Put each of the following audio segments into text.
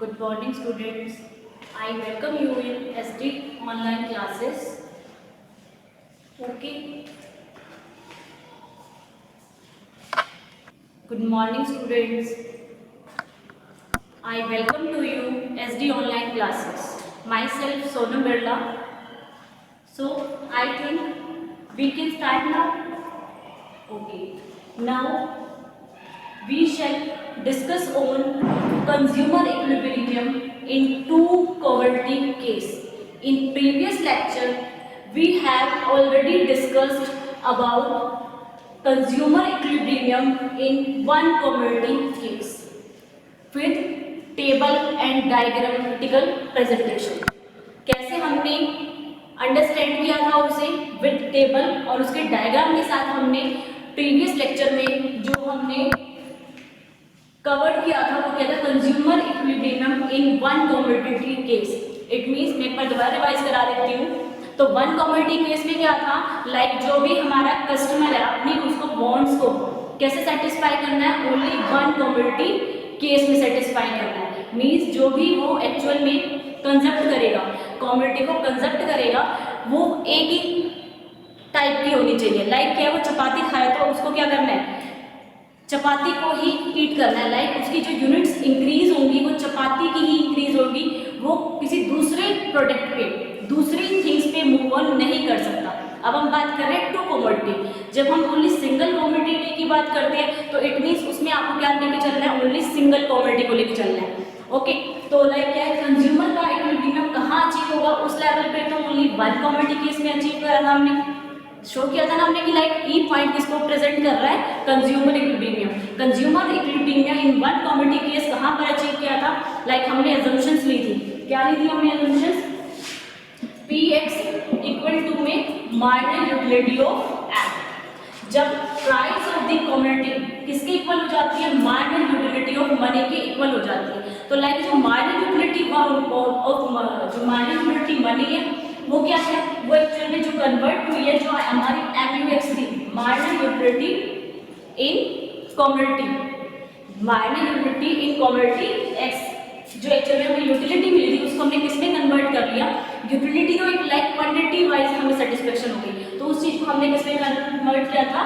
Good morning, students. I welcome you in SD online classes. Okay. Good morning, students. I welcome to you SD online classes. Myself Sonam Birla. So I think we can start now. Okay. Now we shall discuss on consumer equilibrium in two commodity case. In previous lecture, we have already discussed about consumer equilibrium in one commodity case with table and diagrammatical presentation. कैसे हमने understand किया था उसे with table और उसके diagram के साथ हमने प्रीवियस लेक्चर में जो हमने कवर किया था वो क्या था, consumer equilibrium in one commodity case. It means मैं एक बार दोबारा रिवाइज करा देती हूँ. तो वन कमोडिटी केस में क्या था, लाइक जो भी हमारा कस्टमर है अपनी उसको बॉन्ड्स को कैसे सेटिस्फाई करना है, ओनली वन कमोडिटी केस में सेटिस्फाई करना है. मींस जो भी वो एक्चुअल में कंजप्ट करेगा, कमोडिटी को कंजप्ट करेगा, वो एक ही टाइप की होनी चाहिए. लाइक क्या है, वो चपाती खाए तो उसको क्या करना है, चपाती को ही ईट करना है. लाइक उसकी जो यूनिट्स इंक्रीज होंगी वो चपाती की ही इंक्रीज होगी, वो किसी दूसरे प्रोडक्ट पे दूसरी थिंग्स पे मूव ऑन नहीं कर सकता. अब हम बात कर रहे हैं टू कमोडिटी. जब हम ओनली सिंगल कमोडिटी की बात करते हैं तो इट मीन्स उसमें आपको क्या लेके चलना है, ओनली सिंगल कमोडिटी को लेके चलना है. ओके. तो लाइक क्या है, कंज्यूमर का इक्विलिब्रियम कहाँ अचीव होगा, उस लेवल पे तो ओनली वन कमोडिटी केस में अचीव करा था हमने, शो किया था ना हमने कि लाइक ई पॉइंट किसको प्रेजेंट कर रहा है, consumer equilibrium. Consumer equilibrium in one commodity case कहाँ पर अचीव किया था, लाइक हमने अजम्पशंस ली थी. क्या ली थी हमने अजम्पशंस, Px इक्वल टू में मार्जिनल यूटिलिटी ऑफ एट. जब प्राइस ऑफ द कमोडिटी किसके इक्वल हो जाती है, मार्जिनल यूटिलिटी ऑफ मनी के इक्वल हो जाती है. तो लाइक जो मार्जिनल यूटिलिटी ऑफ जो मार्जिनल यूटिलिटी मनी है वो क्या है, वो एक्चुअल में जो कन्वर्ट हुई है, जो हमारी MUX थी, मार्जिनल यूटिलिटी इन कमोडिटी, मार्जिनल यूटिलिटी इन कमोडिटी एक्स, जो एक्चुअल में हमें यूटिलिटी मिली थी उसको हमने किसमें कन्वर्ट कर लिया, यूटिलिटी तो एक लाइक क्वांटिटी वाइज हमें सेटिस्फेक्शन हो गई, तो उस चीज को हमने किसमें कन्वर्ट किया था,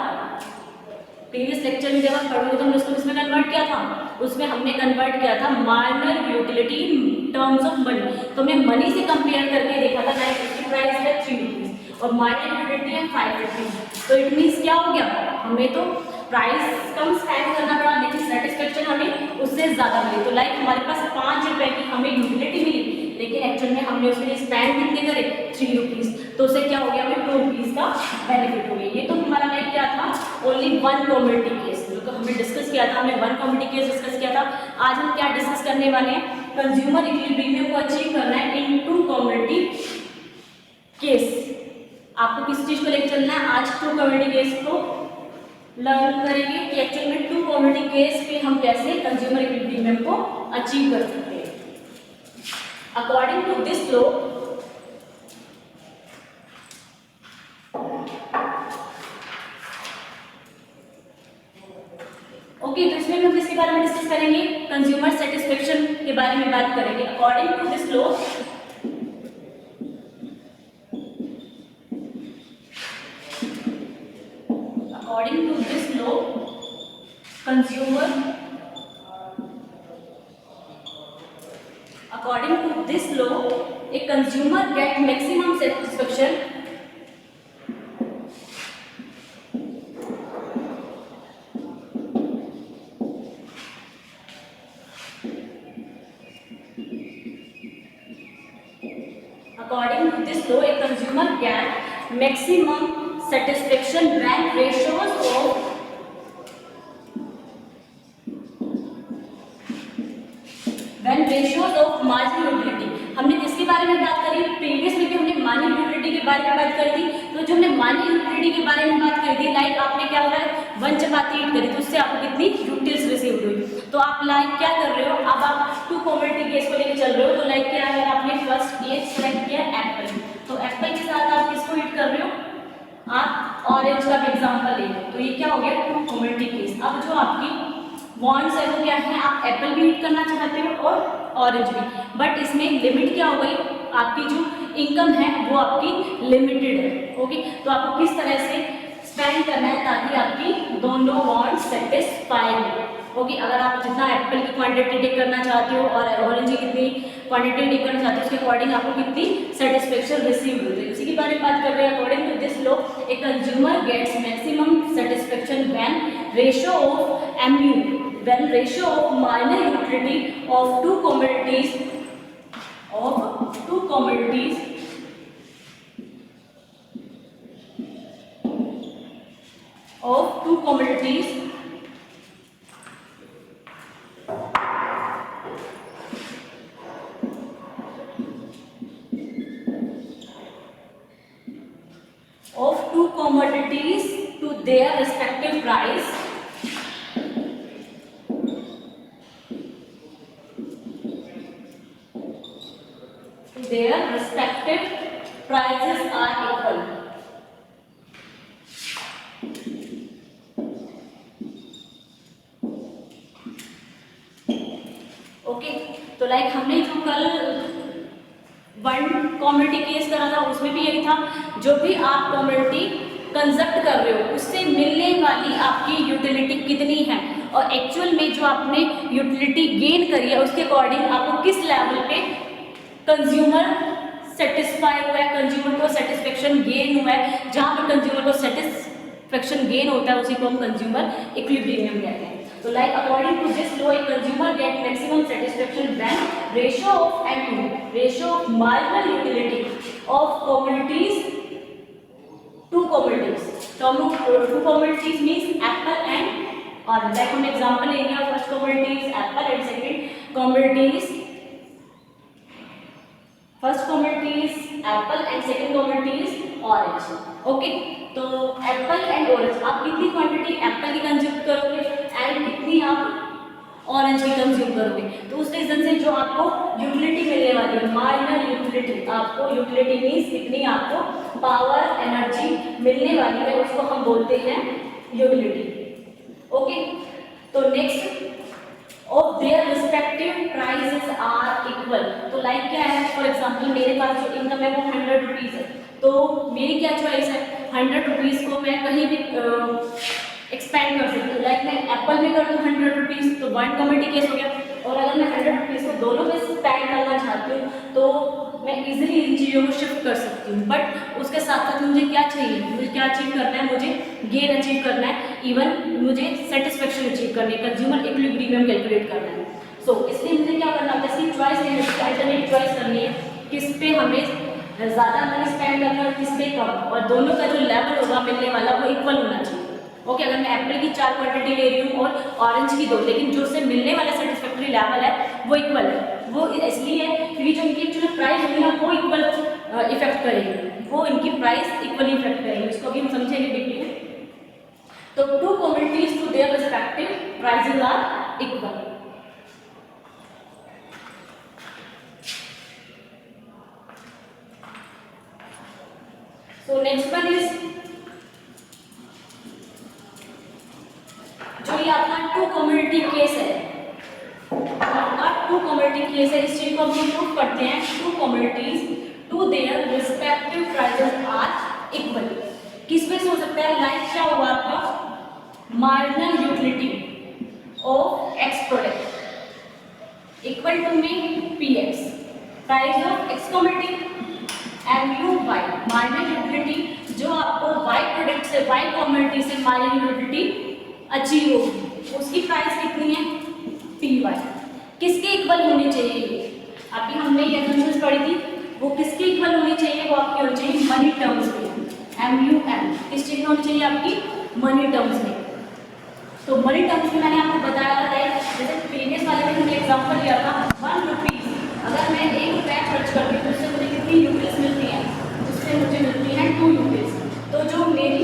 प्रीवियस लेक्चर में जब आप पढ़ोगे तो हमने उसको किसमें कन्वर्ट किया था, उसमें हमने कन्वर्ट किया था marginal utility in terms of money. तो हमने मनी से कंपेयर करके देखा था, लाइक इसकी प्राइस है 3 रुपीज और मार्जिनल यूटिलिटी है 5 रुपीज. तो इट मीन्स क्या हो गया, हमें तो प्राइस कम स्पेंड करना पड़ा लेकिन सेटिस्फेक्शन हमें उससे ज्यादा मिली. तो लाइक हमारे पास 5 रुपए की हमें यूटिलिटी मिली लेकिन एक्चुअल में हमने उसके लिए स्पेंड कितने करे, 3 रुपीज. तो उससे क्या हो गया, हमें 2 रुपीज का बेनिफिट हो गया. ये तो हमारा लाइक क्या था, ओनली वन कमोडिटी केस जो तो हमने डिस्कस किया था, हमने वन कमोडिटी केस डिस्कस किया था. आज हम क्या डिस्कस करने वाले हैं, कंज्यूमर इक्विलिब्रियम को अचीव करना है इन टू कमोडिटी केस. आपको किस चीज को लेकर चलना है, आज टू कमोडिटी केस को लर्न करेंगे कि एक्चुअल में टू कमोडिटी केस पे हम कैसे कंज्यूमर इक्विलिब्रियम को अचीव कर सकते हैं. According to this law, okay, तो इसमें हम किसके बारे में डिस्कस करेंगे, कंज्यूमर सेटिस्फेक्शन के बारे में बात करेंगे. According to this law, according to this law, according to this law, a consumer get maximum satisfaction according to this law, a consumer get maximum satisfaction when ratios of marginal utility. हमने किसके बारे में बात करी, previous में भी हमने marginal utility के बारे में बात करी थी. तो जो हमने मार्जिनल यूटिलिटी के बारे में बात करी थी, लाइक आपने क्या हो रहा है, 1 चपाती ईट करी तो उससे आपको कितनी यूटिल्स रिसीव हुई. तो आप लाइक क्या कर रहे हो, अब आप टू कमोडिटी केस को लेकर चल रहे हो. तो लाइक क्या है, आपने फर्स्ट ये सेलेक्ट किया एप्पल, तो एप्पल के साथ आप किसको ईट कर रहे हो, आप ऑरेंज का भी एग्जांपल ले लो. तो ये क्या हो गया, टू कमोडिटी केस. अब जो आपकी वॉन्ट्स है वो क्या है, आप एप्पल भी ईट करना चाहते हो और ऑरेंज भी, बट इसमें लिमिट क्या हो गई, आपकी जो इनकम है वो आपकी लिमिटेड है। ओके, तो आपको किस तरह से स्पेंड करना है ताकि आपकी दोनों वांट सेटिस्फाई हो। ओके, अगर आप जितना एप्पल की क्वांटिटी टेक करना चाहते हो और ऑरेंज की कितनी क्वांटिटी टेक करना चाहते हो उसके अकॉर्डिंग आपको कितनी सेटिस्फेक्शन रिसीव होती है, उसी के बारे में बात कर रहे हैं। According to this law a consumer gets maximum satisfaction when ratio of MU, when ratio of minor utility of two commodities of two commodities to their respective price their respective prices are equal। Okay, तो like हमने जो कल one commodity case करा था उसमें भी यही था, जो भी आप कॉमोडिटी कंजप्ट कर रहे हो उससे मिलने वाली आपकी यूटिलिटी कितनी है और एक्चुअल में जो आपने यूटिलिटी गेन करी है उसके अकॉर्डिंग आपको किस लेवल पे कंज्यूमर सेटिस्फाई हुआ है, कंज्यूमर को सेटिस्फेक्शन गेन हुआ है। जहाँ पर कंज्यूमर को सेटिस्फेक्शन गेन होता है उसी को हम कंज्यूमर इक्विलिब्रियम कहते हैं। तो like according to this law a consumer get maximum satisfaction when ratio of MU, ratio of marginal utility of commodities, two commodities, two commodities means apple and orange. Like हम example लेंगे, first commodities apple and second commodities, first commodities apple and second commodities orange. Okay, तो apple and orange आप कितनी quantity apple की consume करोगे and कितनी आप orange की कंज्यूम करोगे, तो उस रीजन से जो आपको यूटिलिटी मिलने वाली है, माइनर यूटिलिटी, आपको यूटिलिटी मींस कितनी आपको पावर एनर्जी मिलने वाली है उसको हम बोलते हैं यूटिलिटी। ओके, तो next of their respective prices are equal. तो लाइक क्या है, फॉर एग्जांपल मेरे पास जो इनकम है वो 100 रुपीज़ है, तो मेरी क्या चॉइस है, 100 रुपीज़ को मैं कहीं भी एक्सपेंड कर सकती हूँ। लाइक मैं एप्पल में कर दूँ 100 रुपीज़ तो वन कमोडिटी केस हो गया, और अगर मैं 100 रुपीज़ को दोनों में स्पेंड करना चाहती हूँ तो मैं इजीली इन चीज़ों को शिफ्ट कर सकती हूँ। बट उसके साथ साथ मुझे क्या चाहिए, मुझे क्या अचीव करना है, मुझे गेन अचीव करना है, इवन मुझे सेटिस्फेक्शन अचीव करनी है, कंज्यूमर इक्विलिब्रियम कैलकुलेट करना है। सो इसलिए मुझे क्या करना है, इसकी चॉइस है, अल्टरनेट चॉइस करनी है, किस पे हमें ज़्यादा मनी स्पेंड करना है और किस पे कम, और दोनों का जो लेवल होगा मिलने वाला वो इक्वल होना चाहिए। ओके, अगर मैं एप्पल की 4 क्वांटिटी ले रही हूँ और ऑरेंज की 2, लेकिन जो उससे मिलने वाला सेटिस्फैक्टरी लेवल है वो इक्वल है, वो इसलिए है क्योंकि जो इनकी एक्चुअली प्राइस होगी ना वो इक्वल इफेक्ट करेगी, वो इनकी प्राइस इक्वली इफेक्ट करेगी, इसको भी हम समझेंगे डीपली। तो two commodities to their respective prices are equal. So next one is जो ये आपका टू कमोडिटी केस है, आपका टू कमोडिटी केस है, इस चीज को हम प्रूव करते हैं, two commodities to their respective prices are equal. किस में से हो सकता है, लाइक क्या हुआ आपका marginal utility of X product equal to में px, price of X commodity MU y, marginal utility जो आपको y प्रोडक्ट से, y कमोडिटी से मार्जिनल यूटिलिटी अचीव होगी, उसकी प्राइस कितनी है py। किसके इक्वल होनी चाहिए, अभी हमने ये कंसेप्ट पढ़ी थी, वो किसके इक्वल होनी चाहिए, वो आपकी होनी चाहिए मनी टर्म्स में, MUM किस चीज में होनी चाहिए आपकी मनी टर्म्स में। तो मनी टर्म्स में मैंने आपको बताया था, जैसे प्रीवियस वाले में हमने एग्जांपल लिया था 1 रुपीज़, अगर मैं 1 रुपया खर्च करती हूँ तो उससे मुझे कितनी यूटिल्स मिलती हैं, उससे मुझे मिलती हैं 2 यूटिल्स। तो जो मेरी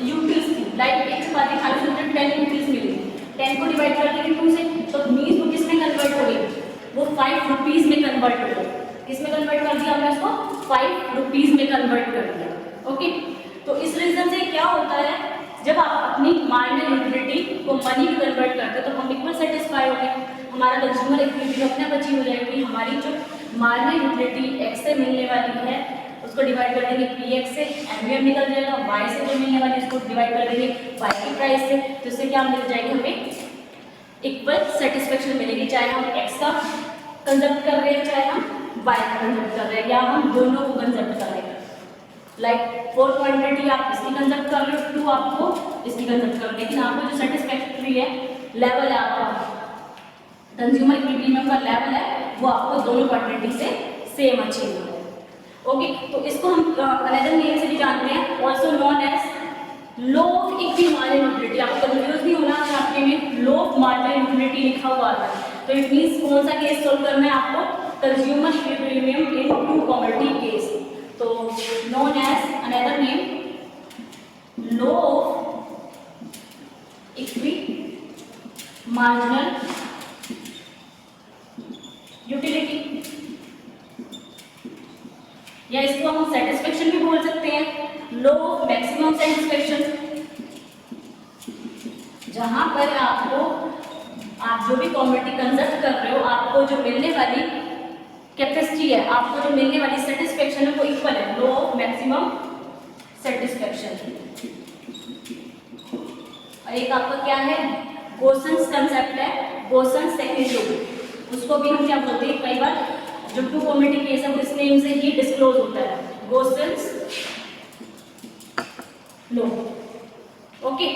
यूटिल्स थी, लाइक एक चपाती खाने से मुझे 10 यूटिल्स मिली, 10 को डिवाइड कर देंगे 2 से, तो मीन्स वो किस में कन्वर्ट हो गई, वो 5 रुपीज़ में कन्वर्ट हो गई। किस में कन्वर्ट कर दिया हमने उसको, 5 रुपीज़ में कन्वर्ट कर दिया। ओके, तो इस रीजन से क्या होता है, जब आप अपनी मार्जिनल यूटिलिटी को मनी में कन्वर्ट करते हो तो हम इक्वल सेटिस्फाई होंगे, हमारा कंज्यूमर इक्विटी अपने आप अचीव हो जाएगी। हमारी जो मार्जिनल यूटिलिटी एक्स से मिलने वाली है उसको डिवाइड कर देंगे पी एक्स से, एम निकल जाएगा, वाई से जो मिलने वाली उसको डिवाइड कर देंगे वाई की प्राइस से, तो इससे क्या मिल जाएगी हमें इक्वल सेटिस्फेक्शन मिलेगी, चाहे हम एक्स का कंजप्ट कर रहे हैं चाहे हम वाई का कंजप्ट कर रहे हैं या हम दोनों को कंजप्ट कर रहे हैं। लाइक 4 क्वांटिटी आप इसकी कंजप्ट कर रहे हो, 2 आपको इसकी कंजप्ट कर रहे हो, लेकिन आपको जो सेटिस्फैक्टरी है लेवल है आपका कंज्यूमर इक्विलिब्रियम का लेवल है वो आपको दोनों क्वांटिटी से सेम अचीव हो। ओके, तो इसको हम अनदर नेम से भी जानते हैं, also known as law of equi marginal utility. आपको कंफ्यूज नहीं होना है, आपके में लो ऑफ मार्जिनल यूटिलिटी लिखा हुआ है, तो इट मींस कौन सा केस सोल्व करना है आपको, consumer equilibrium in two commodity case. तो known as another name law of equi marginal utility, या इसको हम सेटिस्फेक्शन भी बोल सकते हैं, लो मैक्सिमम सेटिस्फेक्शन, जहां पर आपको आप जो भी कमोडिटी कंजप्ट कर रहे हो आपको जो मिलने वाली कैपेसिटी है, आपको जो मिलने वाली सेटिस्फेक्शन है वो इक्वल है, लो मैक्सिमम सेटिस्फेक्शन। और एक आपका क्या है गोसन्स कंसेप्ट है, गोसन्स सेकंड लॉ, उसको भी हम क्या बोलते हैं, कई बार जो टू कमोडिटी केस है इस नेम से ही डिस्क्लोज होता है, गोसन्स लॉ। ओके,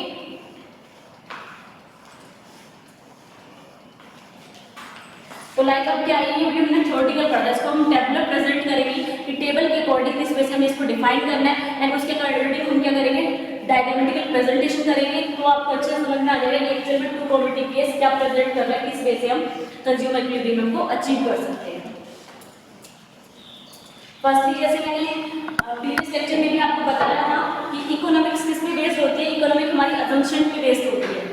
तो लाइक अब क्या है, ये भी हमने थ्योरेटिकल पढ़ा है, इसको हम टेबलर प्रेजेंट करेंगे कि टेबल के अकॉर्डिंग किस वजह से हमें इसको डिफाइन करना है, एंड उसके अकॉर्डिंग हम क्या करेंगे डायग्रामेटिकल प्रेजेंटेशन करेंगे, तो आपको अच्छे से समझ में आ जाएगा कि एक्चुअल में टू कमोडिटी केस क्या प्रेजेंट कर रहा है, किस वे से हम कंज्यूमर इक्विलिब्रियम को अचीव कर सकते हैं। फर्स्टली जैसे मैंने प्रीवियस लेक्चर में भी आपको बताया था कि इकोनॉमिक्स किस पे बेस्ड होती है, इकोनॉमिक हमारी असम्पशन पे बेस्ड होती है।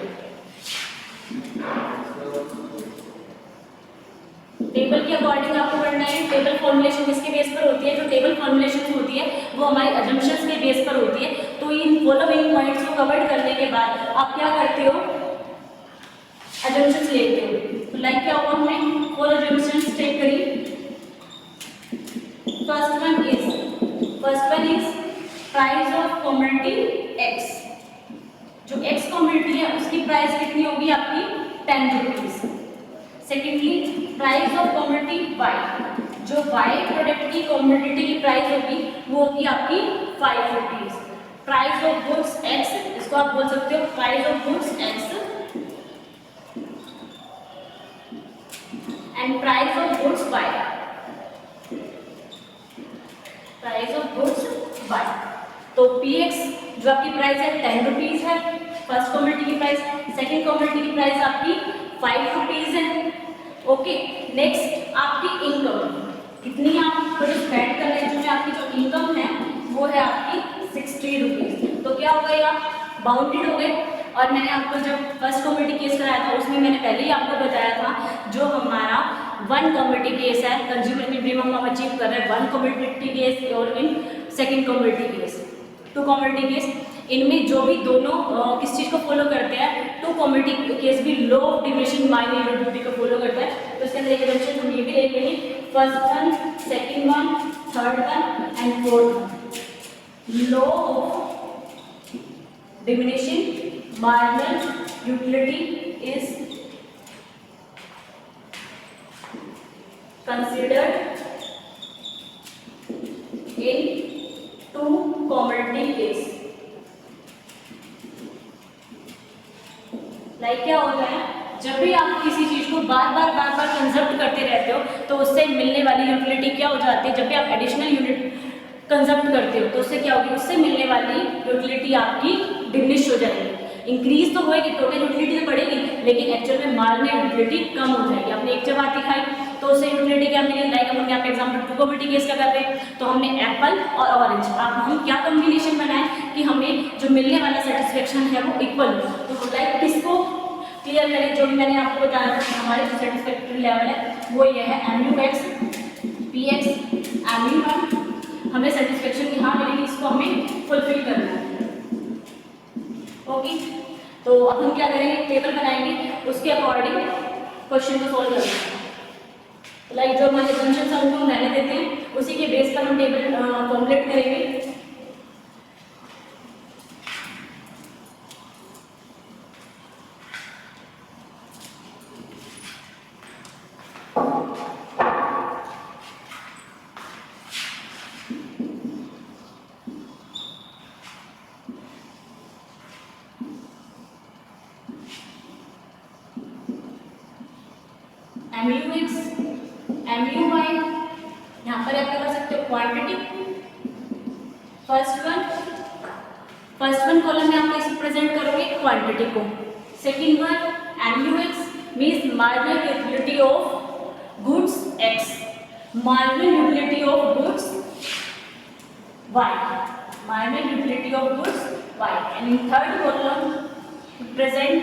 टेबल के अकॉर्डिंग आपको पढ़ना है, टेबल फॉर्मुलेशन किसके बेस पर होती है, जो टेबल फॉर्मुलेशन होती है वो हमारी अजम्पशंस के बेस पर होती है। तो इन फॉलोइंग पॉइंट्स को कवर करने के बाद आप क्या करते हो, अजम्पशंस लेते हो। तो लाइक क्या हुआ, हमने 4 अजम्पशंस टेक करी। First one is price of commodity x, जो एक्स कमोडिटी है उसकी प्राइस कितनी होगी आपकी 10 rupees. Secondly price of commodity y, जो वाई प्रोडक्ट की कमोडिटी की प्राइस होगी वो होगी आपकी 5 rupees. Price of goods x, इसको आप बोल सकते हो price of goods x and price of goods y, price of goods y. तो पी एक्स जो आपकी प्राइस है 10 रुपीज है, फर्स्ट कमोडिटी की प्राइस, सेकेंड कमोडिटी की प्राइस आपकी 5 रुपीज है। ओके, नेक्स्ट आपकी इनकम कितनी आप जो स्पेंड कर रहे हैं, जो आपकी जो इनकम है वो है आपकी 60 रुपीज। तो क्या हो गया, बाउंडेड हो गए। और मैंने आपको जब फर्स्ट कमोडिटी केस कराया था उसमें मैंने पहले ही आपको बताया था जो हमारा 1 कमोडिटी केस है, कंज्यूमर इक्विलिब्रियम हम अचीव कर रहे हैं 1 कमोडिटी केस और in second commodity case, 2 commodity case, इनमें जो भी दोनों किस चीज़ को फॉलो करते हैं, 2 कमोडिटी केस भी लो ऑफ डिमिनिशिंग मार्जिनल यूटिलिटी को फॉलो करता है। तो इसके अंदर एक एग्जांपल हम ये भी देख लेंगे, first one, second one, third one and fourth one. Low of diminishing marginal utility is considered in 2 commodity case. Like क्या होता है, जब भी आप किसी चीज को बार बार कंजप्ट करते रहते हो तो उससे मिलने वाली यूटिलिटी क्या हो जाती है, जब भी आप एडिशनल यूनिट कंजप्ट करते हो तो उससे क्या होगी, उससे मिलने वाली यूटिलिटी आपकी डिमिनिश हो जाएगी। इंक्रीज तो होएगी, टोटल यूटिलिटी तो बढ़ेगी, लेकिन एक्चुअल में मार्जिनल यूटिलिटी कम हो जाएगी। आपने एक जगह दिखाई तो उससे यूटिलिटी क्या मिली, लाइक हम यहाँ पे एग्जाम्पल 2 कमोडिटी केस का करते हैं तो हमने एप्पल और ऑरेंज, अब हम क्या कॉम्बिनेशन बनाए कि हमें जो मिलने वाला सेटिस्फेक्शन है वो इक्वल हो। तो लाइक किसको क्लियर करें, जो भी मैंने आपको बताया था हमारे जो सेटिस्फैक्टरी लेवल है वो ये है MUX PX MU1, हमें सेटिस्फेक्शन यहाँ मिलेगी, इसको हमें फुलफिल करना है। ओके, तो अब हम क्या करेंगे, टेबल बनाएंगे, उसके अकॉर्डिंग क्वेश्चन को सॉल्व करेंगे। लाइक जो हमारे assumptions हैं उनको हम रहने देते हैं, उसी के बेस पर हम टेबल फॉर्मुलेट करेंगे। MUY यहाँ पर आप क्या कर सकते हो, क्वांटिटी। फर्स्ट वन कॉलम में आप कैसे प्रेजेंट करोगे, क्वांटिटी को। Second one MUX means marginal utility of goods X, marginal utility of goods Y, marginal utility of goods Y। And in third column present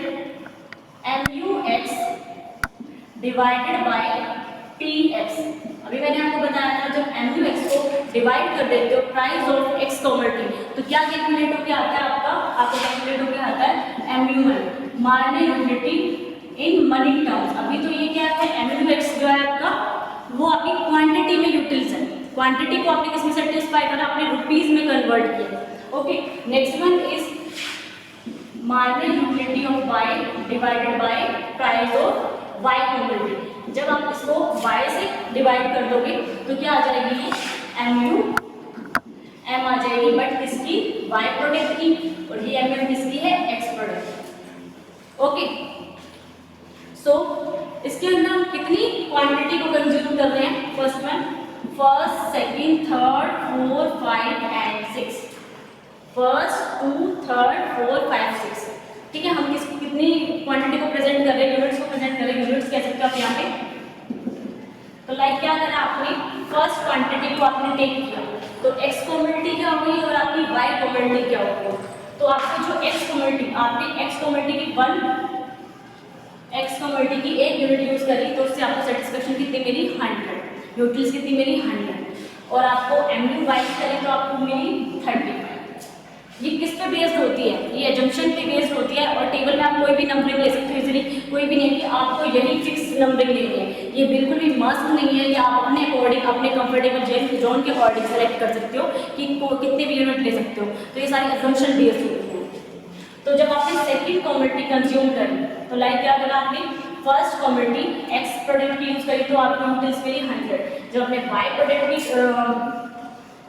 MUX divided by PX। अभी मैंने आपको बताया था जब MUX को divide कर देते हो प्राइस ऑफ X कॉमोडिटी, तो क्या कैलकुलेट होकर आता है आपका कैलकुलेट होकर आता है MUL, marginal utility in money terms. अभी तो ये क्या है, MUX जो है आपका वो आपकी क्वांटिटी में यूटिल्स है, क्वांटिटी को आपने किसमें सेटिस्फाई करा, आपने रुपीज में कन्वर्ट किया। Okay, next one is marginal utility of Y divided by price of Y commodity. जब आप इसको Y से डिवाइड कर दोगे तो क्या आ जाएगी, ये MUM आ जाएगी, बट किसकी, Y प्रोडक्ट की, और ये MM किसकी है, X प्रोडक्ट। ओके, सो इसके अंदर हम कितनी क्वांटिटी को कंज्यूम कर रहे हैं, first one, first, second, third, 4, 5 and 6, first, 2, third, 4, 5, 6। ठीक है, हम कितनी क्वांटिटी को प्रेजेंट कर रहे हैं, यूनिट्स को प्रेजेंट कर रहे हैं, यूनिट्स कह सकते हो आप यहाँ पे। तो लाइक क्या करा आपने, फर्स्ट क्वांटिटी को आपने टेक किया, तो X कॉमोडिटी क्या हो गई और आपकी Y कॉमोडिटी क्या हो गई। तो आपको जो X कॉमोडिटी, आपने X कॉमोडिटी की एक यूनिट यूज करी, तो उससे आपको सेटिस्फेक्शन कितनी मिली, 100, यूटिल्स कितनी मिली, 100, और आपको MUY करी तो आपको मिली 35। ये किस पे बेस्ड होती है, ये एजम्पशन पे बेस्ड होती है, और टेबल में आप कोई भी नंबरिंग ले सकते हो इजीली, कोई भी नहीं कि आपको यही फिक्स नंबरिंग लेनी है, ये बिल्कुल भी मस्ट नहीं है, ये आप अपने अकॉर्डिंग अपने कंफर्टेबल जोन के अकॉर्डिंग सेलेक्ट कर सकते हो कि कितने भी यूनिट ले सकते हो। तो ये सारी एजम्पशन बेस्ड होती है। तो जब आपने सेकंड कॉमोडिटी कंज्यूम करी, तो लाइक क्या करा आपने, फर्स्ट कॉमोडिटी X प्रोडक्ट की यूज करी तो आपको यूटिल्स मिली 100, जब आपने Y प्रोडक्ट की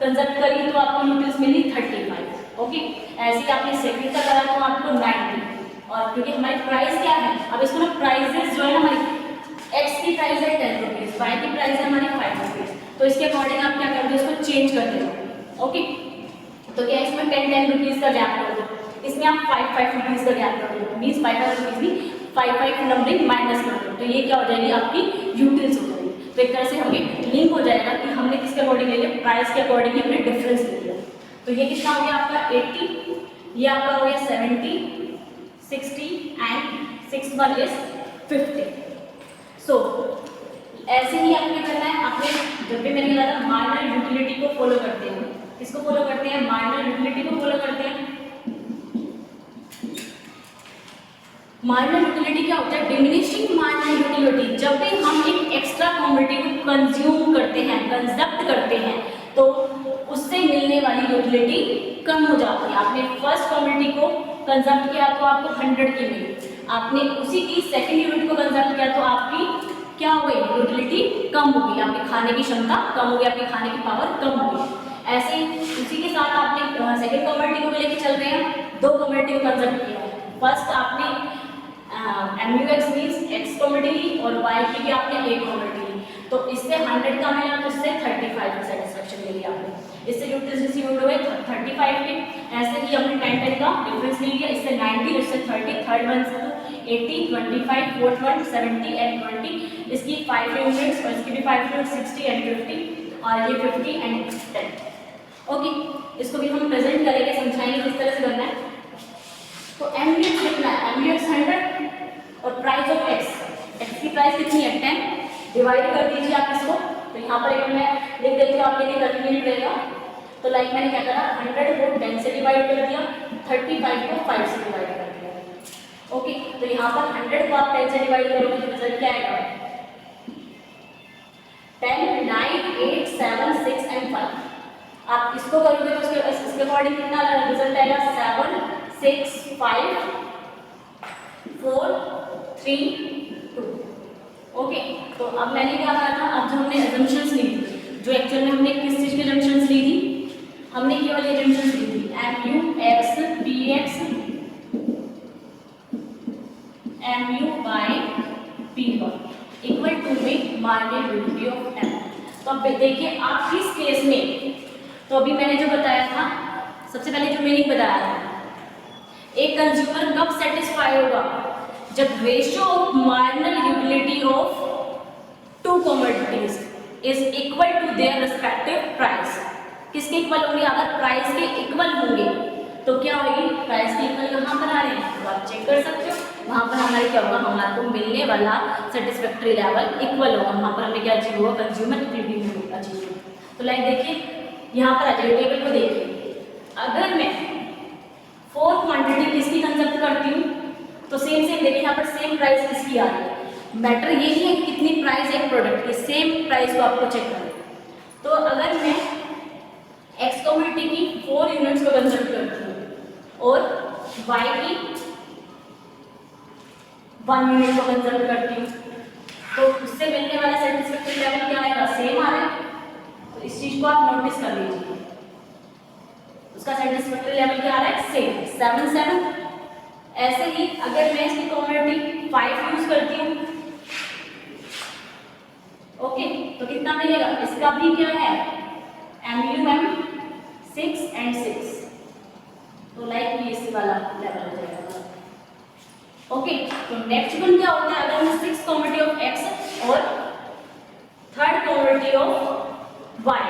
कंजप्ट करी तो आपको यूटिल्स मिली 35। ओके, ऐसे ही आपने सेकंड का करा तो आपको 90, और क्योंकि हमारी प्राइस क्या है, अब इसको ना प्राइजेस जो है ना, हमारी X की प्राइस है 10 रुपीज, Y की प्राइस है हमारी 5 रुपीज, तो इसके अकॉर्डिंग आप क्या कर दो, इसको चेंज कर दो। ओके, तो क्या इसमें 10 रुपीज का गैप कर दो, इसमें आप 5 रुपीज का गैप कर दो, मीन्स 5 रुपीज भी 5 नंबरिंग माइनस कर दो, तो ये क्या हो जाएगी, आपकी यूटिल्स हो जाएगी। तो एक तरह से हमें लिंक हो जाएगा कि हमने किसके अकॉर्डिंग ले लिया, प्राइस के अकॉर्डिंग ही हमने डिफरेंस ले लिया। तो ये कितना हो गया आपका 80, ये आपका हो गया 70, 60 एंड 6 वन इज 50। सो ऐसे ही आपने करना है, आपने जब भी मैंने कहा था मार्जिनल यूटिलिटी को फॉलो करते हैं, किसको फॉलो करते हैं, मार्जिनल यूटिलिटी को फॉलो करते हैं। मार्जिनल यूटिलिटी क्या होता है, डिमिनिशिंग मार्जिनल यूटिलिटी। जब भी हम एक एक्स्ट्रा कमोडिटी को कंज्यूम करते हैं, कंजप्ट करते हैं, तो उससे मिलने वाली यूटिलिटी कम हो जाती है। आपने फर्स्ट कमोडिटी को कंजप्ट किया तो आपको 100 की मिली, आपने उसी की सेकंड यूनिट को कंजप्ट किया तो आपकी क्या हो गई, यूटिलिटी कम हो गई, आपकी खाने की क्षमता कम हो गई, आपकी खाने की पावर कम हो गई। ऐसे उसी के साथ आपने सेकंड कमोडिटी को भी लेके चल रहे हैं, दो कमोडिटी को कंजप्ट किया। फर्स्ट आपने MUX मीन्स X कमोडिटी ली और Y की भी आपने एक कमोडिटी ली, तो इससे 100 का मिला, तो इससे 35 की सेटिस्फेक्शन मिली आपने, इससे यूटिल्स रिसीव्ड हुए 35 के। ऐसे ही हमने 10 का डिफरेंस ले लिया, इससे 90, इससे 30, थर्ड वन से 80, 25, फोर्थ वन 70 एंड 20, इसकी 5 यूनिट्स और इसकी भी 5 यूनिट्स 60 एंड 50, और ये 50 एंड 10। ओके, इसको भी हम प्रेजेंट करेंगे, समझाएंगे किस तरह से करना है। तो MUX कितना है, MUX 100 और प्राइस ऑफ X की प्राइस कितनी है 10, डिवाइड कर दीजिए आप इसको। तो यहाँ पर एक मैं लिख देती हूँ, आपके लिए कन्वीनियंट रहेगा। तो लाइक मैंने क्या करा, 100 को 10 से डिवाइड कर दिया, 35 को 5 से डिवाइड ओके, तो यहाँ पर 100 को आप 10 से डिवाइड करोगे तो रिजल्ट क्या आएगा? 10, 9, 8, 7, 6 एंड 5। आप इसको करोगे तो इसके अकॉर्डिंग कितना रिजल्ट आएगा? 7, 6, 5, 4, 3, 2। ओके, तो अब मैंने क्या कहा था, अब जो हमने assumptions ली थी, जो एक्चुअल में हमने किस चीज की assumptions ली थी? हमने केवल ये assumptions ली थी mu x px mu by p1 equal to में मार्जिनलिटी ऑफ m। तो अब देखिए आप इस केस में, तो अभी मैंने जो बताया था, सबसे पहले जो मीनिंग बताया था, एक कंज्यूमर कब सेटिस्फाई होगा? जब ratio of marginal utility of two commodities is equal to their respective price. किसके इक्वल होंगे? अगर प्राइस के इक्वल होंगे तो क्या होगी? प्राइस के इक्वल यहाँ पर आ रहे हैं तो आप चेक कर सकते हो, वहाँ पर हमारे क्या होगा? हमारे को मिलने वाला सेटिस्फैक्ट्री लेवल इक्वल होगा, वहाँ पर हमें क्या अचीव होगा? कंज्यूमर यूटिलिटी अचीव होगा। तो लाइक देखिए यहाँ पर आ जाए, टेबल को देखिए, अगर मैं 4 क्वांटिटी किसकी कंजप्ट करती हूँ तो सेम देखिए यहाँ पर सेम प्राइस किसकी आ रही है। मैटर ये नहीं है कि कितनी प्राइस है प्रोडक्ट की, सेम प्राइस को आपको चेक करना। तो अगर मैं एक्स कमोडिटी की 4 यूनिट्स को कंजप्ट करती हूँ और वाई की 1 यूनिट को कंजप्ट करती हूँ तो उससे मिलने वाला सेटिस्फैक्ट्री लेवल क्या आएगा? सेम आ रहा है। तो इस चीज को आप नोटिस कर लीजिए, उसका सेटिस्फैक्ट्री लेवल क्या आ रहा है? सेम 7, 7। ऐसे ही अगर मैं इसकी कमोडिटी 5 यूज करती हूँ, ओके, तो कितना मिलेगा? इसका भी क्या है? MUM 6 and 6। तो लाइक ये इसी वाला लेवल हो जाएगा। ओके, तो नेक्स्ट वन क्या होता है? अगर मैं 6 कमोडिटी ऑफ x और 3rd कमोडिटी ऑफ y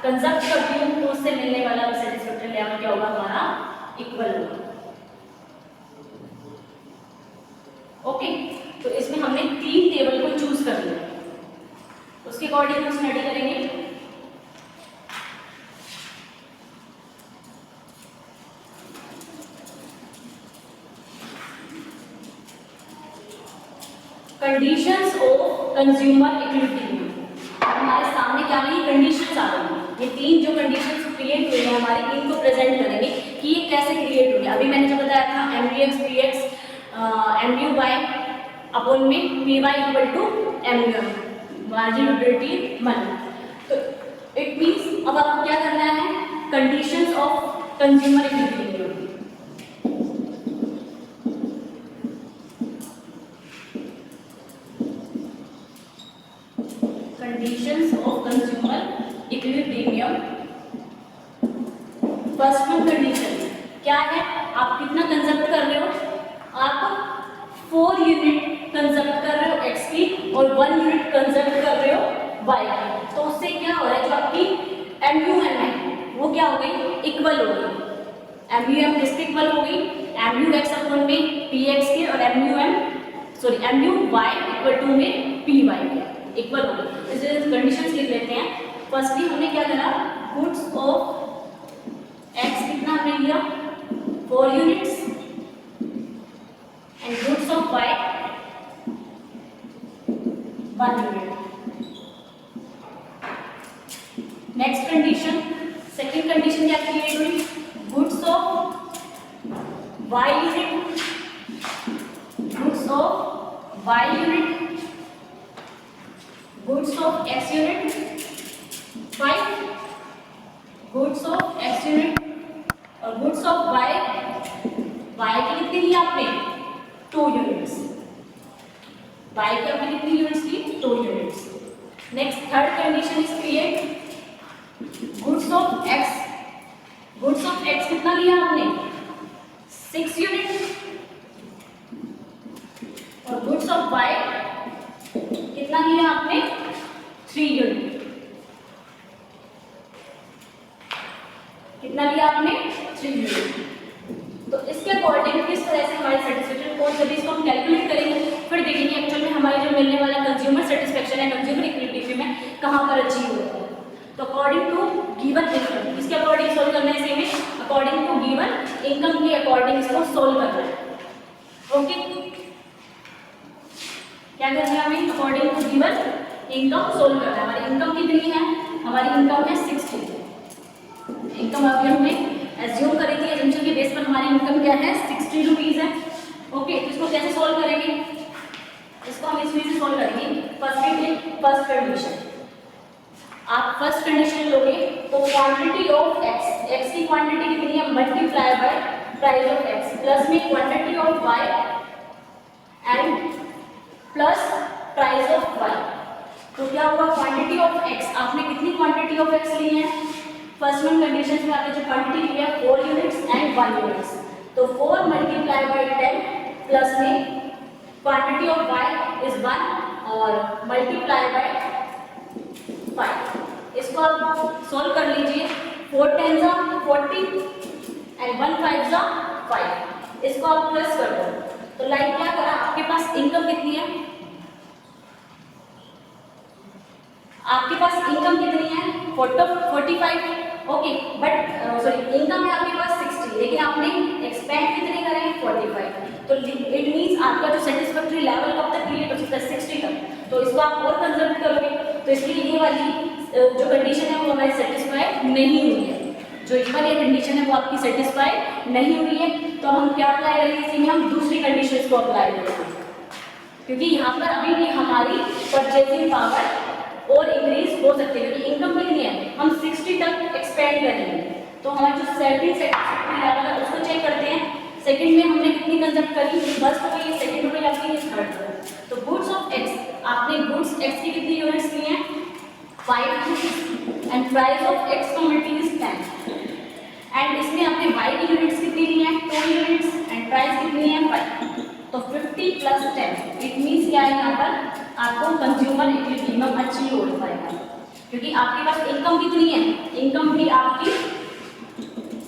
कंजप्ट करती हूँ तो उससे मिलने वाला सेटिस्फैक्ट्री लेवल क्या होगा? हमारा इक्वल होगा। ओके, तो इसमें हमने 3 टेबल को चूज कर लिया, उसके अकॉर्डिंग हम स्टडी करेंगे। Conditions of consumer equilibrium. हमारे सामने क्या रही? कंडीशंस आ रही हैं। ये 3 जो कंडीशंस क्रिएट हुई हैं हमारे, इनको प्रेजेंट करेंगे कि ये कैसे क्रिएट हुई है। अभी मैंने जो बताया था MUX PX MU by upon में PY equal to MUM margin utility money. तो इट मींस अब आपको क्या करना है? Conditions of consumer equilibrium. Conditions of consumer equilibrium. First one condition क्या है? आप कितना कंजप्ट कर रहे हो? आप 4 यूनिट कंजप्ट कर रहे हो x की और 1 यूनिट कंजप्ट कर रहे हो y की। तो उससे क्या हो रहा है? जो आपकी MUM है वो क्या हो गई? इक्वल हो गई। MUM किसके इक्वल हो गई? MUX अपॉन में PX के और MUY इक्वल टू में PY के इक्वल हो गई। इसे कंडीशंस लिख लेते हैं। फर्स्टली हमने क्या करा? गुड्स ऑफ x कितना हमने लिया? 4 units and goods of y 1 unit. Next condition, second condition क्या क्रिएट हुई? Goods of y unit, goods of y unit, goods of x unit 5, goods of x unit और goods of y की कितनी ली आपने? 2 units. y की आपने कितनी units ली? 2 units. Next third condition is create goods of x कितना लिया आपने? 6 यूनिट और गुड्स ऑफ y कितना लिया आपने? 3 यूनिट। कितना लिया आपने? 3 यूनिट। तो इसके अकॉर्डिंग किस तरह से हमारे सेटिस्फेक्शन को जब इसको हम कैलकुलेट करेंगे फिर देखेंगे एक्चुअल में हमारे जो मिलने वाला कंज्यूमर सेटिस्फेक्शन है, कंज्यूमर इक्विलिब्रियम में कहाँ पर अचीव होता है। तो अकॉर्डिंग टू गिवन इनकम, इसके अकॉर्डिंग सोल्व करना है। Same according to given income के अकॉर्डिंग इसको सोल्व करना है। ओके, क्या करना है हमें, according to given income solve करना है। हमारी इनकम कितनी है, हमारी इनकम है 60। इनकम अभी हमने एज्यूम करी थी, एजम्पशन के बेस पर हमारी इनकम क्या है 60 रुपीज है। ओके, तो इसको कैसे सोल्व करेंगे, इसको हम इस वे से सोल्व करेंगे। फर्स्ट कंडीशन, आप फर्स्ट कंडीशन लोगे तो क्वांटिटी ऑफ एक्स, एक्स की क्वांटिटी कितनी है, multiply by price of X, plus में quantity of Y and plus price of Y. तो क्या हुआ, क्वांटिटी ऑफ एक्स, आपने कितनी क्वांटिटी ऑफ एक्स ली है, फर्स्ट वन कंडीशन में आपने जो क्वांटिटी ली है 4 यूनिट्स एंड 1 यूनिट्स, तो 4 मल्टीप्लाई बाय 10 प्लस में क्वांटिटी ऑफ वाई इज 1 और मल्टीप्लाई बाय 5। इसको आप सॉल्व कर लीजिए, 4 10 जा 40 एंड 1 5 जा 5, इसको आप प्लस कर दो। तो लाइक क्या करा, आपके पास इनकम कितनी है, आपके पास इनकम कितनी है 45। ओके, बट सॉरी इनकम है आपके पास 60, लेकिन आपने एक्सपेंड कितने करे 45। तो इट मींस आपका जो सेटिस्फैक्टरी लेवल कब तक क्रिएट हो सकता है 60 तक। तो इसको आप और कंजर्व करोगे, तो इसलिए ये वाली जो कंडीशन है वो हमारी सेटिस्फाई नहीं हुई है, जो ये वाली कंडीशन है वो आपकी सेटिस्फाई नहीं हुई है। तो हम क्या अप्लाई करेंगे, इसी में हम दूसरी कंडीशन को अप्लाई करेंगे, क्योंकि यहाँ पर अभी भी हमारी परचेजिंग पावर और इंक्रीज हो सकती है, क्योंकि इनकम कितनी है, हम 60 तक एक्सपेंड करेंगे। तो हमारा जो सेटिस्फैक्टरी लेवल है उसको चेक करते हैं। सेकंड में हमने कितनी कंजप्ट करी, फर्स्ट हो गई, सेकंड हो गई आपकी थर्ड। तो गुड्स ऑफ एक्स, आपने गुड्स एक्स की कितनी यूनिट्स ली हैं 5 and price of X commodity is 10 and इसमें आपने वाई की यूनिट्स कितनी ली हैं 2 यूनिट्स एंड प्राइस कितनी है 5। तो 50 प्लस 10 इट मीन्स क्या है, यहाँ पर आपको कंज्यूमर इक्विलिब्रियम अचीव हो पाएगा, क्योंकि आपके पास इनकम कितनी है, इनकम भी आपकी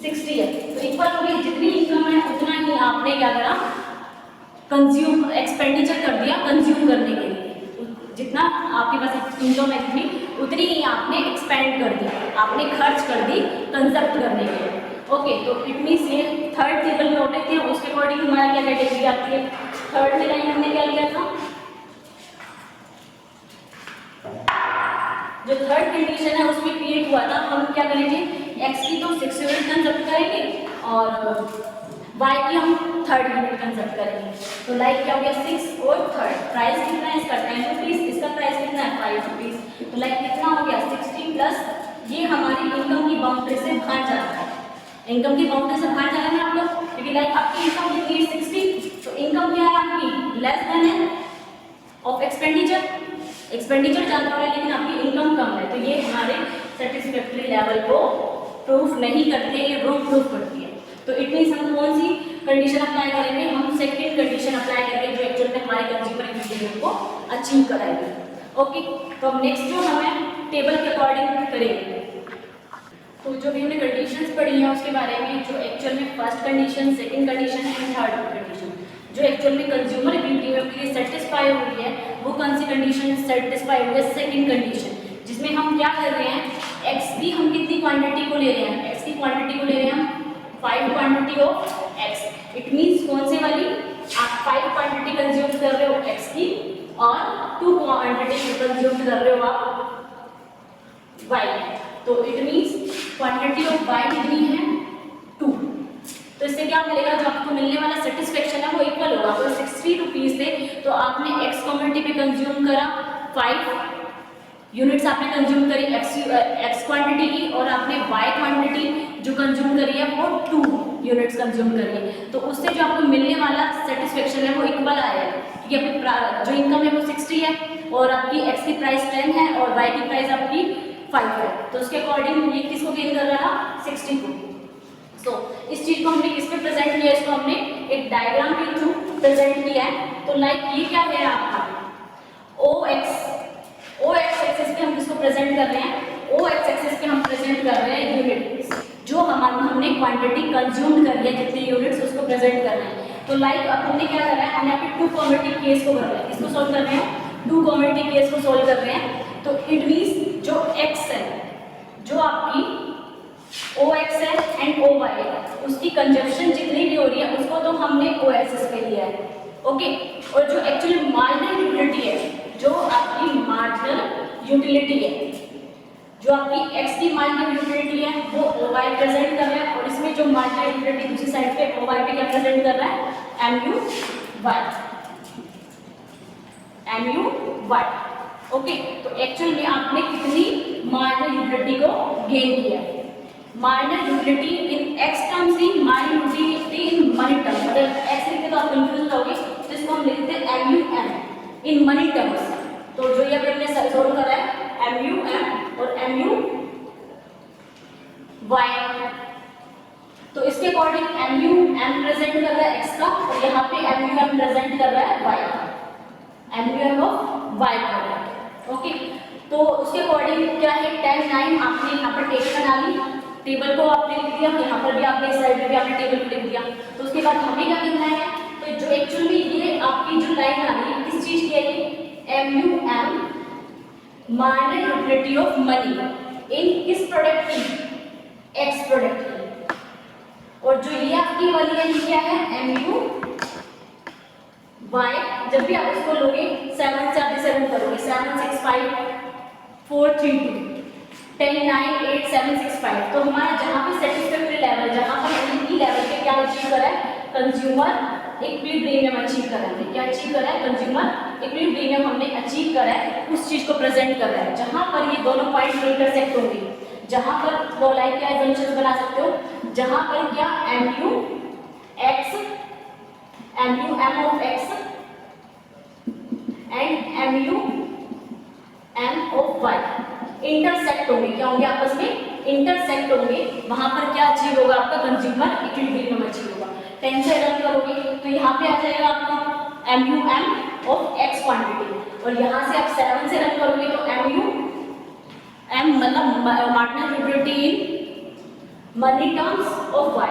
60 है। तो इक्वल हो गई, जितनी इनकम है उतना ही आपने क्या करा, कंज्यूम एक्सपेंडिचर कर दिया कंज्यूम करने के लिए। जितना आपके पास इनकम है कितनी, उतनी ही आपने एक्सपेंड कर दी, आपने खर्च कर दी कंजप्ट करने के लिए। ओके, तो इट मीन्स ये थर्ड टेबल में होते थे, उसके अकॉर्डिंग हमारा क्या कैटेगरी आती है, थर्ड में लाइन हमने क्या लिया था, जो थर्ड कंडीशन है उसमें क्रिएट हुआ था, हम क्या करेंगे एक्स की तो 6 यूनिट कंजप्ट करेंगे और वाई की हम 3rd यूनिट कंजप्ट करेंगे। तो लाइक क्या हो गया 6 और 3rd, प्राइस कितना है इसका 10 रुपीज, इसका प्राइस कितना है 5 रुपीज। तो लाइक कितना हो गया 60 प्लस, ये हमारी इनकम की बाउंड्री से बाहर जा रहा है, इनकम की बाउंड्री से बाहर जा रहा है आप लोग, क्योंकि लाइक आपकी इनकम कितनी है 60, तो इनकम क्या है आपकी लेस देन है ऑफ एक्सपेंडिचर, एक्सपेंडिचर ज़्यादा हो रहा है लेकिन आपकी इनकम कम है। तो ये हमारे सेटिस्फैक्टरी लेवल को प्रूफ नहीं करते, ये रॉन्ग प्रूफ करती है। तो इट मीन्स हम कौन सी कंडीशन अप्लाई करेंगे, हम सेकेंड कंडीशन अप्लाई करेंगे जो एक्चुअल में हमारे कंज्यूमर इक्विलिब्रियम को अचीव कराएगी। ओके, तो अब नेक्स्ट जो हमें टेबल के अकॉर्डिंग करेंगे, तो जो भी हमने कंडीशंस पढ़ी हैं उसके बारे में, जो एक्चुअल में first condition, second condition and third condition, जो एक्चुअल में कंज्यूमर इक्विलिब्रियम के लिए सेटिस्फाई हुई है वो कौन सी कंडीशन सेटिस्फाई हुई है, सेकंड कंडीशन, जिसमें हम क्या कर रहे हैं, एक्स की हम कितनी क्वांटिटी को ले रहे हैं, एक्स की क्वांटिटी को ले रहे हैं हम 5 quantity of x. It means कौन से वाली, आप 5 क्वांटिटी कंज्यूम कर रहे हो एक्स की और 2 क्वांटिटी कंज्यूम कर रहे हो आप वाई। तो it means quantity of y कितनी है 2। तो इससे क्या मिलेगा, जो आपको मिलने वाला सेटिस्फेक्शन है वो इक्वल होगा। तो 60 रुपीज थे तो आपने एक्स क्वांटिटी पे कंज्यूम करा 5 यूनिट्स आपने कंज्यूम करी एक्स क्वांटिटी की, और आपने वाई क्वांटिटी जो कंज्यूम करी है वो 2 यूनिट्स कंज्यूम करी है। तो उससे जो आपको मिलने वाला सेटिस्फेक्शन है वो इक्वल आएगा, क्योंकि आपकी जो इनकम है वो 60 है और आपकी एक्स की प्राइस 10 है और वाई की प्राइस आपकी 5 है। तो उसके अकॉर्डिंग ये किसको गेन कर रहा है 60 को। तो इस चीज को हमने किस पे प्रेजेंट किया, इसको हमने एक डायग्राम के थ्रू प्रेजेंट किया है। तो लाइक ये क्या है आपका ओ एक्स एक्सिस पे हम किसको प्रेजेंट कर रहे हैं, ओ एक्स एक्सिस पे हम प्रेजेंट कर रहे हैं यूनिट, जो हमने क्वांटिटी कंज्यूम करी है जितने यूनिट्स उसको प्रेजेंट कर रहे हैं। तो लाइक अब हमने क्या करा है, हमने यहाँ पे 2 कमोडिटी केस को कर रहे हैं, किसको सॉल्व कर रहे हैं 2 कमोडिटी केस को सॉल्व कर रहे हैं। तो इट मीन्स जो एक्स है, जो आपकी OX है एंड OY है, उसकी कंजप्शन जितनी भी हो रही है उसको तो हमने O एक्सिस पे लिया है, ओके। और जो एक्चुअली मार्जिनल यूटिलिटी है, जो आपकी मार्जिनल यूटिलिटी है, जो आपकी x की मार्जिनल यूटिलिटी है वो OY प्रेजेंट कर रहा है, और इसमें जो मार्जिनल यूटिलिटी दूसरी साइड पे OY पे क्या प्रेजेंट कर रहा है, MUY, ओके। तो एक्चुअल में आपने कितनी मार्जिनल यूटिलिटी को गेन किया है। Marginal utility in x terms थी, marginal utility in money terms. अगर x लिखते तो आप कंफ्यूज होगे, तो इसको हम लिखते हैं MUM इन मनी टर्म्स। तो जो ये हमने सोल्व करा है MUM और MUY, तो इसके अकॉर्डिंग MUM प्रेजेंट कर रहा है x का, और यहाँ पे MUM प्रेजेंट कर रहा है y का, MUM ऑफ y कर रहा है, ओके। तो उसके अकॉर्डिंग क्या है, 10 9 आपने यहाँ पर टेबल बना ली, टेबल को आपने लिख दिया, यहाँ पर भी आपने इस साइड में भी आपने टेबल लिख दिया। तो उसके बाद हमें क्या करना है, तो जो एक्चुअली ये आपकी जो लाइन आ रही है किस चीज की है, MUM marginal utility of money in किस प्रोडक्ट की, एक्स प्रोडक्ट की। और जो ये आपकी वाली है क्या है, MUY। जब भी आप इसको लोगे 7 से आप 7 करोगे, 7 6 5 4 3 2 10 9 8 7 6 5। तो हमारा जहाँ पे सेटिस्फैक्टरी लेवल, जहाँ पर ई लेवल पे क्या अचीव करा है, कंज्यूमर इक्विलिब्रियम अचीव करा है। क्या अचीव करा है, कंज्यूमर इक्विलिब्रियम हमने अचीव करा है, उस चीज को प्रेजेंट कर रहा है। जहाँ पर ये दोनों पॉइंट इंटरसेक्ट होंगे, जहाँ पर दो लाइन क्या एजम्पशंस बना सकते हो, जहाँ पर क्या MUM of x and MUM of y intersect होंगे, क्या होंगे आपस में इंटरसेक्ट होंगे, वहां पर क्या अचीव होगा, आपका कंज्यूमर इक्विलिब्रियम अचीव होगा। 10 से रन करोगे तो यहाँ पे आ जाएगा आपका MUM ऑफ x क्वांटिटी, और यहाँ से आप 7 से रन करोगे तो MUM मतलब marginal utility in money terms of y।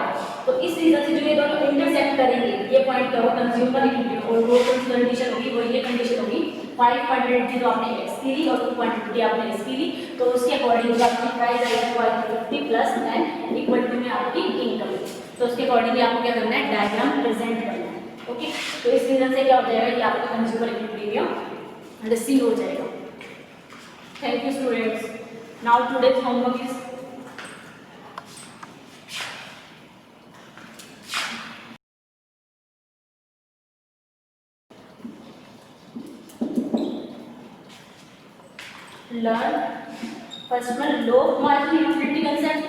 तो इस रीजन से जो ये दोनों इंटरसेक्ट करेंगे, ये पॉइंट क्या होगा, कंज्यूमर इक्विलिब्रियम, और वो कंडीशन होगी, वो ये कंडीशन होगी 5 क्वांटिटी जो आपने x की ली और 2 क्वांटिटी आपने s की ली, तो उसके अकॉर्डिंग जो आपकी प्राइस आएगी 50 प्लस एंड इक्वलिटी में आपकी इनकम। तो उसके अकॉर्डिंग आपको क्या करना है, डायग्राम प्रेजेंट करना है, ओके। तो इस रीजन से क्या हो जाएगा, ये आपका कंज्यूमर इक्विलिब्रियम रिसीव हो जाएगा। Thank you students. Now today's homework is learn first one low marginal utility concept,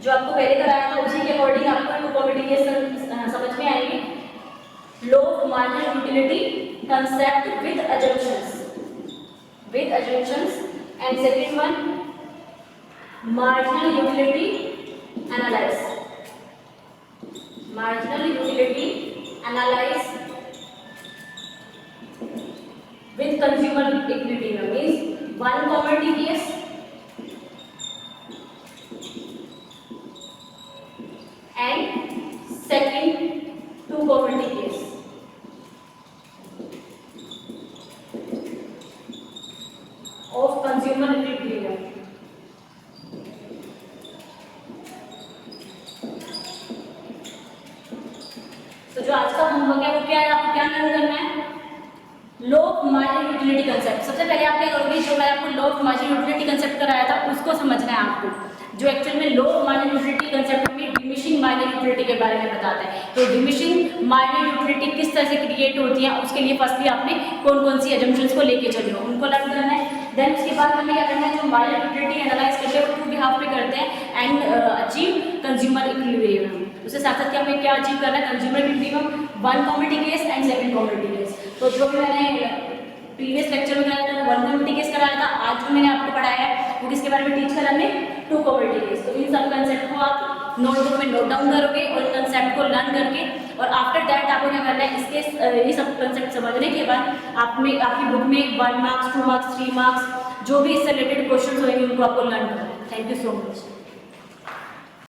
जो आपको पहले कराया था उसी के अकॉर्डिंग आपको टू कॉम्प्लिकेशन समझ में आएंगे। Law marginal utility concept with assumptions and second one marginal utility analyse, marginal utility analyse with consumer equilibrium means one commodity case and second two commodity case of consumer equilibrium। तो जो आज का homework है वो क्या है, आपको क्या लर्न करना है, लो मार्जिनल यूटिलिटी कंसेप्ट। सबसे पहले आप क्या करोगे, जो मैं आपको लो मार्जिनल यूटिलिटी कंसेप्ट कराया था उसको समझना है आपको, जो एक्चुअल में लो मार्जिनल यूटिलिटी कंसेप्ट में डिमिनिशिंग मार्जिनल यूटिलिटी के बारे में बताता है। तो डिमिनिशिंग मार्जिनल यूटिलिटी किस तरह से क्रिएट होती है, उसके लिए फर्स्टली आपने कौन कौन सी एजम्पशंस को लेके चले हो उनको लर्न करना है। देन उसके बाद हमें क्या करना है, जो मार्जिनल यूटिलिटी एनालाइज करते हैं वो टू बिहाफ पे करते हैं एंड अचीव कंज्यूमर इक्विलिब्रियम। उसके साथ साथ हमें क्या अचीव करना है, consumer equilibrium, one commodity case and second commodity case. तो जो भी मैंने प्रीवियस लेक्चर में कराया था वन कमोडिटी केस कराया था, आज जो मैंने आपको पढ़ाया है वो किसके बारे में टीच करा हमने, टू कमोडिटी केस। तो इन सब कंसेप्ट को आप नोटबुक में नोट डाउन करोगे और कंसेप्ट को लर्न करके, और आफ्टर दैट आपको क्या करना है, इसके ये सब कंसेप्ट समझने के बाद आप में आपकी बुक में 1 मार्क्स 2 मार्क्स 3 मार्क्स जो भी इससे रिलेटेड क्वेश्चन होंगे उनको आपको लर्न करना है। Thank you so much.